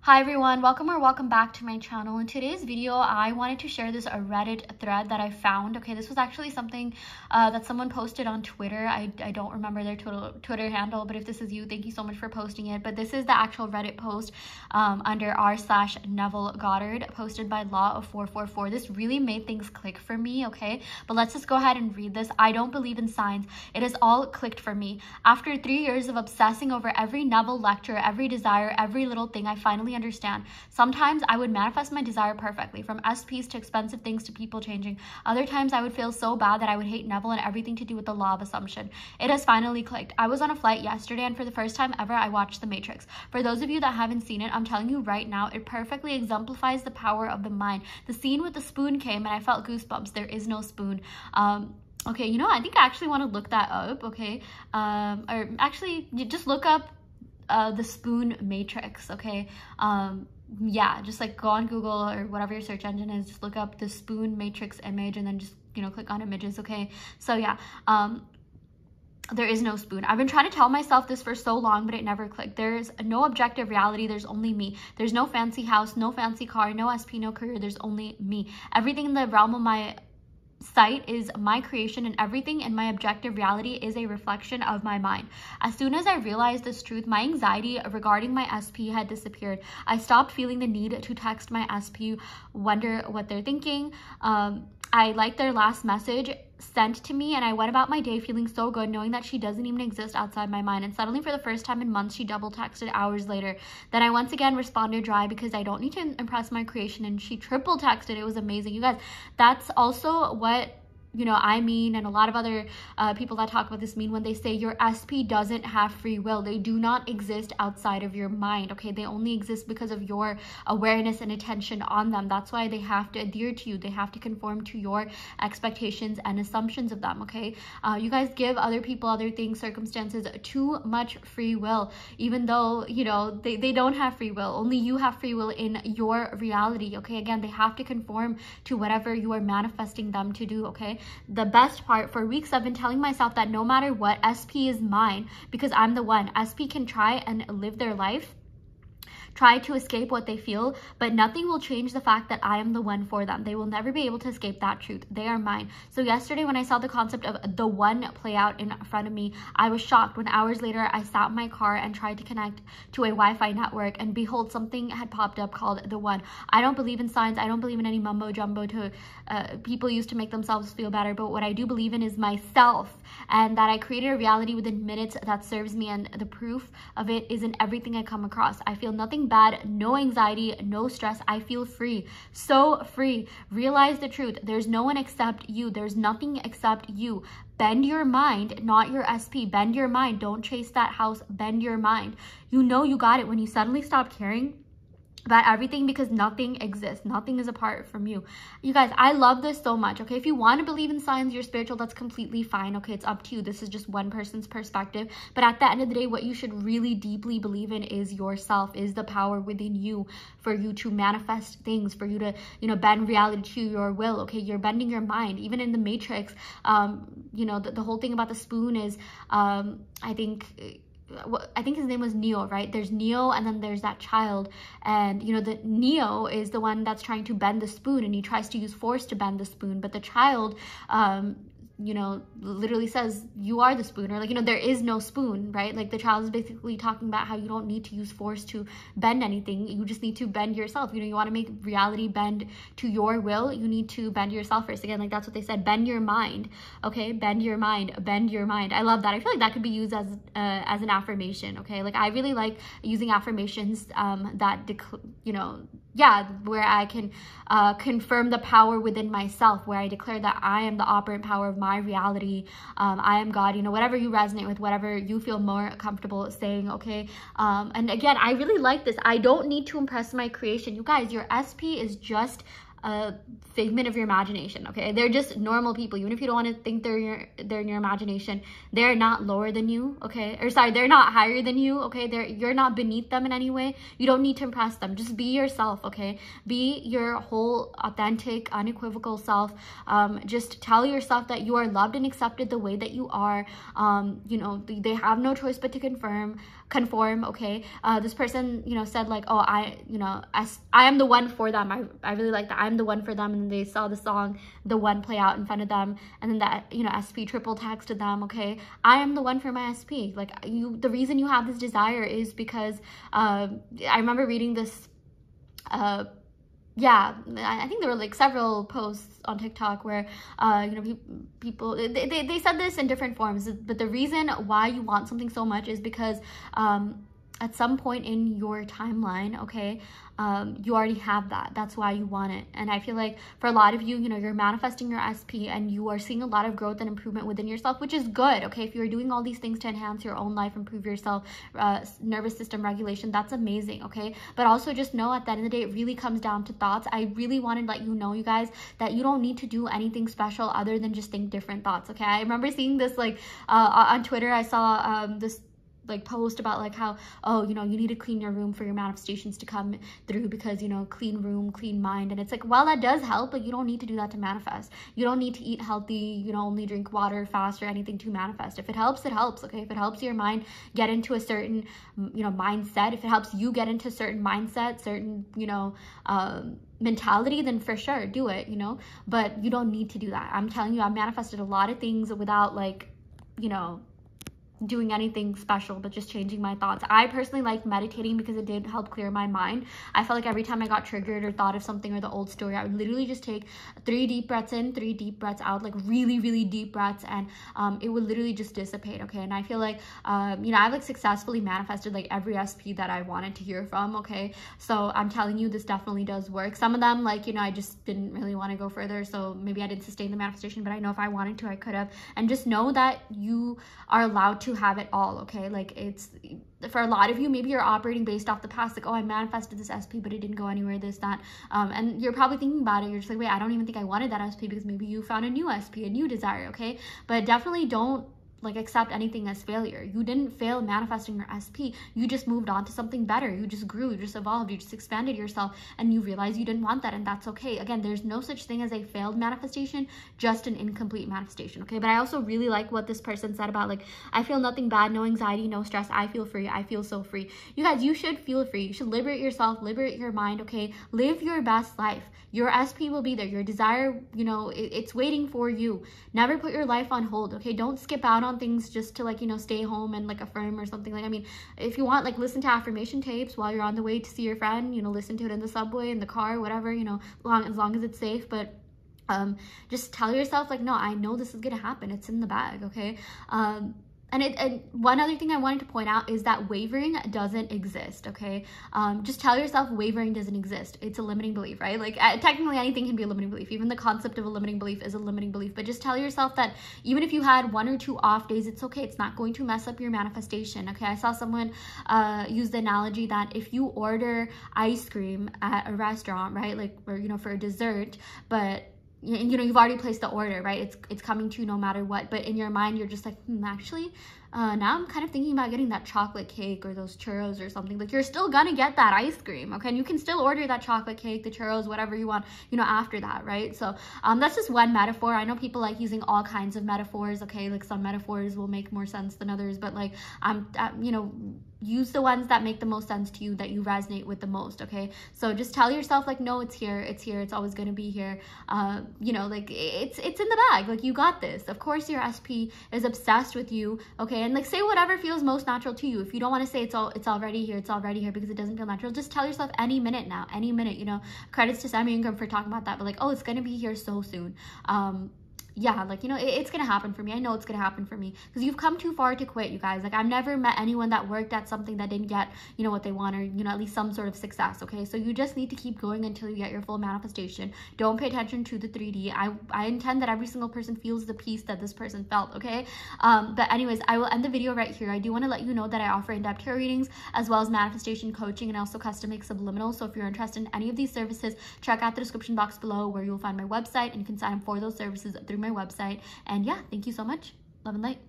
Hi everyone, welcome or welcome back to my channel. In today's video, I wanted to share this Reddit thread that I found. Okay, this was actually something that someone posted on Twitter. I don't remember their Twitter handle, but if this is you, thank you so much for posting it. But this is the actual Reddit post under r/Neville Goddard, posted by Law of 444. This really made things click for me, okay? But let's just go ahead and read this. I don't believe in signs. It has all clicked for me. After 3 years of obsessing over every Neville lecture, every desire, every little thing, I finally understand. Sometimes I would manifest my desire perfectly, from SPs to expensive things to people changing. Other times I would feel so bad that I would hate Neville and everything to do with the law of assumption. It has finally clicked. I was on a flight yesterday and for the first time ever I watched The Matrix. For those of you that haven't seen it, I'm telling you right now, it perfectly exemplifies the power of the mind. The scene with the spoon came and I felt goosebumps. There is no spoon. Okay, you know, I think I actually want to look that up, okay? Or actually, you just look up the spoon matrix, okay? Yeah, just like go on Google or whatever your search engine is, just look up the spoon matrix image and then just, you know, click on images, okay? So yeah, there is no spoon. I've been trying to tell myself this for so long, but it never clicked. There's no objective reality. There's only me. There's no fancy house, no fancy car, no SP, no career. There's only me. Everything in the realm of my sight is my creation, and everything in my objective reality is a reflection of my mind. As soon as I realized this truth, my anxiety regarding my SP had disappeared. I stopped feeling the need to text my SP, wonder what they're thinking. I liked their last message sent to me, and I went about my day feeling so good, knowing that she doesn't even exist outside my mind. And suddenly, for the first time in months, she double texted hours later. Then I once again responded dry because I don't need to impress my creation, and she triple texted. It was amazing. You guys, that's also what, you know, I mean, and a lot of other people that talk about this mean when they say your SP doesn't have free will. They do not exist outside of your mind, okay? They only exist because of your awareness and attention on them. That's why they have to adhere to you. They have to conform to your expectations and assumptions of them, okay? You guys give other people, other things, circumstances too much free will, even though, you know, they don't have free will. Only you have free will in your reality, okay? Again, they have to conform to whatever you are manifesting them to do, okay? The best part, for weeks I've been telling myself that no matter what, SP is mine because I'm the one. SP can try and live their life, try to escape what they feel, but nothing will change the fact that I am the one for them. They will never be able to escape that truth. They are mine. So yesterday when I saw the concept of the one play out in front of me, I was shocked when hours later I sat in my car and tried to connect to a Wi-Fi network, and behold, something had popped up called the one. I don't believe in signs. I don't believe in any mumbo jumbo to people used to make themselves feel better, but what I do believe in is myself, and that I created a reality within minutes that serves me, and the proof of it is in everything I come across. I feel nothing bad, no anxiety, no stress. I feel free, so free. Realize the truth. There's no one except you. There's nothing except you. Bend your mind, not your SP. Bend your mind. Don't chase that house. Bend your mind. You know you got it when you suddenly stop caring about everything, because nothing exists. Nothing is apart from you. You guys, I love this so much, okay? If you want to believe in signs, you're spiritual, that's completely fine, okay? It's up to you. This is just one person's perspective. But at the end of the day, what you should really deeply believe in is yourself, is the power within you for you to manifest things, for you to, you know, bend reality to your will, okay? You're bending your mind. Even in the Matrix, you know, the whole thing about the spoon is, I think his name was Neo, right? There's Neo and then there's that child, and you know, the Neo is the one that's trying to bend the spoon, and he tries to use force to bend the spoon, but the child you know, literally says, you are the spoon, or like, you know, there is no spoon, right? Like the child is basically talking about how you don't need to use force to bend anything. You just need to bend yourself. You know, you want to make reality bend to your will, you need to bend yourself first. Again, like that's what they said, bend your mind, okay? Bend your mind, bend your mind. I love that. I feel like that could be used as an affirmation, okay? Like I really like using affirmations that, you know, yeah, where I can confirm the power within myself, where I declare that I am the operant power of my reality. I am God, you know, whatever you resonate with, whatever you feel more comfortable saying, okay? And again, I really like this. I don't need to impress my creation. You guys, your SP is just a figment of your imagination, okay? They're just normal people. Even if you don't want to think they're in your imagination, they're not lower than you, okay? Or sorry, they're not higher than you, okay? You're not beneath them in any way. You don't need to impress them. Just be yourself, okay? Be your whole authentic, unequivocal self. Just tell yourself that you are loved and accepted the way that you are. You know, they have no choice but to confirm. conform, okay? This person, you know, said like, oh, I am the one for them. I really like that. I'm the one for them. And they saw the song The One play out in front of them, and then that, you know, SP triple texted them, okay? I am the one for my SP. Like, the reason you have this desire is because I remember reading this yeah, I think there were like several posts on TikTok where, you know, people, they said this in different forms, but the reason why you want something so much is because at some point in your timeline, okay, you already have that. That's why you want it. And I feel like for a lot of you, you know, you're manifesting your SP and you are seeing a lot of growth and improvement within yourself, which is good, okay? If you're doing all these things to enhance your own life, improve yourself, nervous system regulation, that's amazing, okay? But also just know at the end of the day, it really comes down to thoughts. I really want to let you know, you guys, that you don't need to do anything special other than just think different thoughts, okay? I remember seeing this like on Twitter. I saw this like post about like how, oh, you know, you need to clean your room for your manifestations to come through because, you know, clean room, clean mind. And it's like, well, that does help, but you don't need to do that to manifest. You don't need to eat healthy, you know, only drink water, fast, or anything to manifest. If it helps, it helps, okay? If it helps your mind get into a certain, you know, mindset, if it helps you get into a certain mindset, certain, you know, mentality, then for sure do it, you know? But you don't need to do that. I'm telling you, I've manifested a lot of things without like, you know, doing anything special, but just changing my thoughts. I personally like meditating because it did help clear my mind. I felt like every time I got triggered or thought of something or the old story, I would literally just take 3 deep breaths in, 3 deep breaths out, like really, really deep breaths, and it would literally just dissipate, okay? And I feel like, you know, I've like successfully manifested like every SP that I wanted to hear from, okay? So I'm telling you, this definitely does work. Some of them, like, you know, I just didn't really want to go further, so maybe I didn't sustain the manifestation, but I know if I wanted to, I could have. And just know that you are allowed to have it all, okay? Like, it's, for a lot of you, maybe you're operating based off the past, like, oh, I manifested this SP, but it didn't go anywhere, this, that, and you're probably thinking about it, you're just like, wait, I don't even think I wanted that SP, because maybe you found a new SP, a new desire, okay? But definitely don't like accept anything as failure. You didn't fail manifesting your SP. You just moved on to something better. You just grew, you just evolved, you just expanded yourself, and you realized you didn't want that, and that's okay. Again, there's no such thing as a failed manifestation, just an incomplete manifestation, okay? But I also really like what this person said about, like, I feel nothing bad, no anxiety, no stress, I feel free, I feel so free. You guys, you should feel free. You should liberate yourself, liberate your mind, okay? Live your best life. Your SP will be there. Your desire, you know, it's waiting for you. Never put your life on hold, okay? Don't skip out on things just to, like, you know, stay home and like affirm or something. Like, I mean, if you want, like, listen to affirmation tapes while you're on the way to see your friend, you know, listen to it in the subway, in the car, whatever, you know, as long as it's safe. But just tell yourself, like, no, I know this is gonna happen, it's in the bag, okay? And one other thing I wanted to point out is that wavering doesn't exist, okay? Just tell yourself wavering doesn't exist. It's a limiting belief, right? Like, technically anything can be a limiting belief. Even the concept of a limiting belief is a limiting belief. But just tell yourself that even if you had 1 or 2 off days, it's okay. It's not going to mess up your manifestation, okay? I saw someone use the analogy that if you order ice cream at a restaurant, right? Like, or, you know, for a dessert, but you know, you've already placed the order, right? It's coming to you no matter what. But in your mind, you're just like, actually, now I'm kind of thinking about getting that chocolate cake or those churros or something. Like, you're still gonna get that ice cream, okay? And you can still order that chocolate cake, the churros, whatever you want, you know, after that, right? So that's just one metaphor. I know people like using all kinds of metaphors, okay? Like, some metaphors will make more sense than others, but like, you know, use the ones that make the most sense to you, that you resonate with the most, okay? So just tell yourself, like, no, it's here, it's always going to be here. You know, like, it's in the bag, like, you got this. Of course your SP is obsessed with you, okay? And like, say whatever feels most natural to you. If you don't want to say it's already here, it's already here because it doesn't feel natural, just tell yourself any minute now, any minute, you know. Credits to Sammy Ingram for talking about that, but like, oh, it's going to be here so soon. Yeah, like, you know, it's gonna happen for me. I know it's gonna happen for me because you've come too far to quit, you guys. Like, I've never met anyone that worked at something that didn't get, you know, what they want, or, you know, at least some sort of success, okay? So you just need to keep going until you get your full manifestation. Don't pay attention to the 3D. I intend that every single person feels the peace that this person felt, okay? But anyways, I will end the video right here. I do want to let you know that I offer in-depth tarot readings as well as manifestation coaching, and also custom-make subliminal. So if you're interested in any of these services, check out the description box below where you'll find my website, and you can sign up for those services through my website. And yeah, thank you so much. Love and light.